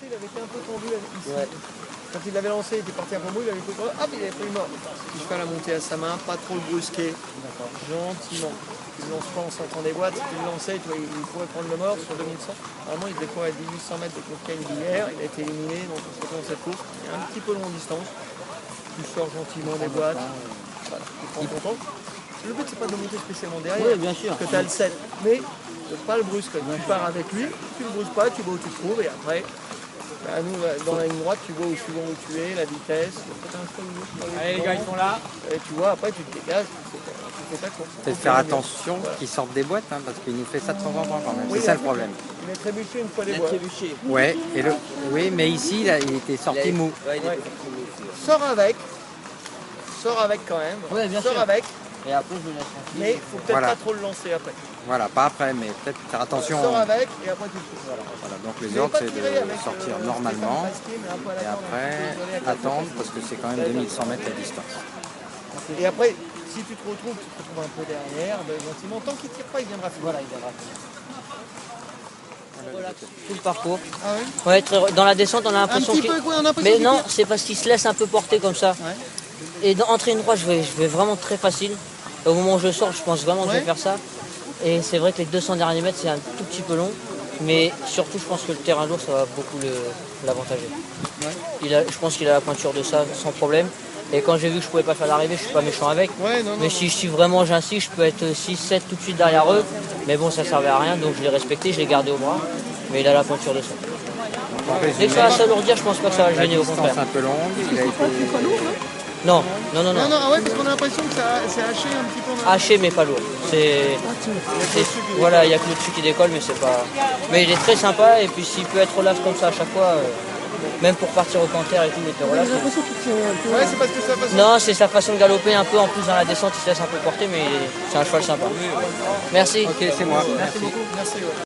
côté, il avait été un peu tendu ici. Ouais. Quand il l'avait lancé, il était parti un peu mou, il avait fait hop, il avait pris le mort. Le cheval a monté à sa main, pas trop le brusquer, gentiment. Il lance pas en sortant des boîtes, il lançait, tu vois, il pourrait prendre le mort sur 2100. Normalement, il devait courir à 1800 mètres de Concagne d'hier, il a été éliminé, donc on se retrouve dans cette course. Il est un petit peu long en distance. Tu sors gentiment des boîtes, voilà, tu prends ton temps. Le but, c'est pas de monter spécialement derrière, Oui, bien sûr. parce que tu as le 7, mais de pas le brusquer. Tu pars avec lui, tu le brusques pas, tu vois où tu te trouves, et après, bah, nous, dans la ligne droite, tu vois où suivant où tu es, la vitesse. Allez les gars, ils sont là. Et tu vois, après, tu te dégages, tu fais ta course. Peut-être faire attention qu'ils sortent des boîtes, hein, parce qu'il nous fait ça de temps en temps quand même. Oui, c'est ça le problème. Il a trébuché une fois les Il a boîtes. trébuché. Ouais, oui, mais ici, il était sorti mou. Ouais, il Ouais. était sorti mou aussi, ouais. Sors avec quand même. Ouais, bien Sors sûr. avec, Et après, je le laisse tranquille. mais il faut peut-être Voilà. pas trop le lancer après. Voilà, pas après, mais peut-être faire attention. Sors avec et après tu le fous. Voilà. Voilà, donc les Je vais ordres, pas c'est tirer de avec, sortir Stéphane normalement Pasquier, mais un peu à et l'attendre, après désolé, avec la attendre pression. parce que c'est quand même 2100 mètres la distance. Et après, si tu te retrouves un peu derrière, ben, gentiment, tant qu'il tire pas, il viendra finir. Voilà, il viendra. Tout le parcours. Ah oui. Ouais, dans la descente, on a Un l'impression petit qu'il... peu, quoi, on a l'impression Mais qu'il non, tire. c'est parce qu'il se laisse un peu porter comme ça. Ouais. Et dans entrée une droite, je vais vraiment très facile. Au moment où je sors, je pense vraiment que je vais Ouais. faire ça. Et c'est vrai que les 200 derniers mètres, c'est un tout petit peu long. Mais surtout, je pense que le terrain lourd, ça va beaucoup l'avantager. Ouais. Je pense qu'il a la pointure de ça sans problème. Et quand j'ai vu que je pouvais pas faire l'arrivée, je suis pas méchant avec. Ouais, non, Mais si vraiment j'insiste, je peux être 6-7 tout de suite derrière eux. Mais bon, ça servait à rien, donc je l'ai respecté, je l'ai gardé au bras. Mais il a la pointure de ça. En Dès que ça va s'alourdir, je pense pas que ça va le la gêner, au distance contraire. un peu longue, il a été Non, non, non, Non, non. non, ah ouais, parce qu'on a l'impression que c'est haché un petit peu. Haché mais pas lourd. Voilà, il n'y a que le dessus qui décolle, mais c'est pas. Mais il est très sympa et puis s'il peut être relax comme ça à chaque fois, même pour partir au canter et tout, il était relax. Ouais, c'est parce que ça passe. Non, c'est sa façon de galoper un peu. En plus dans la descente, il se laisse un peu porter, mais c'est un cheval sympa. Merci. Ok, c'est moi. Merci beaucoup. Merci. Ouais.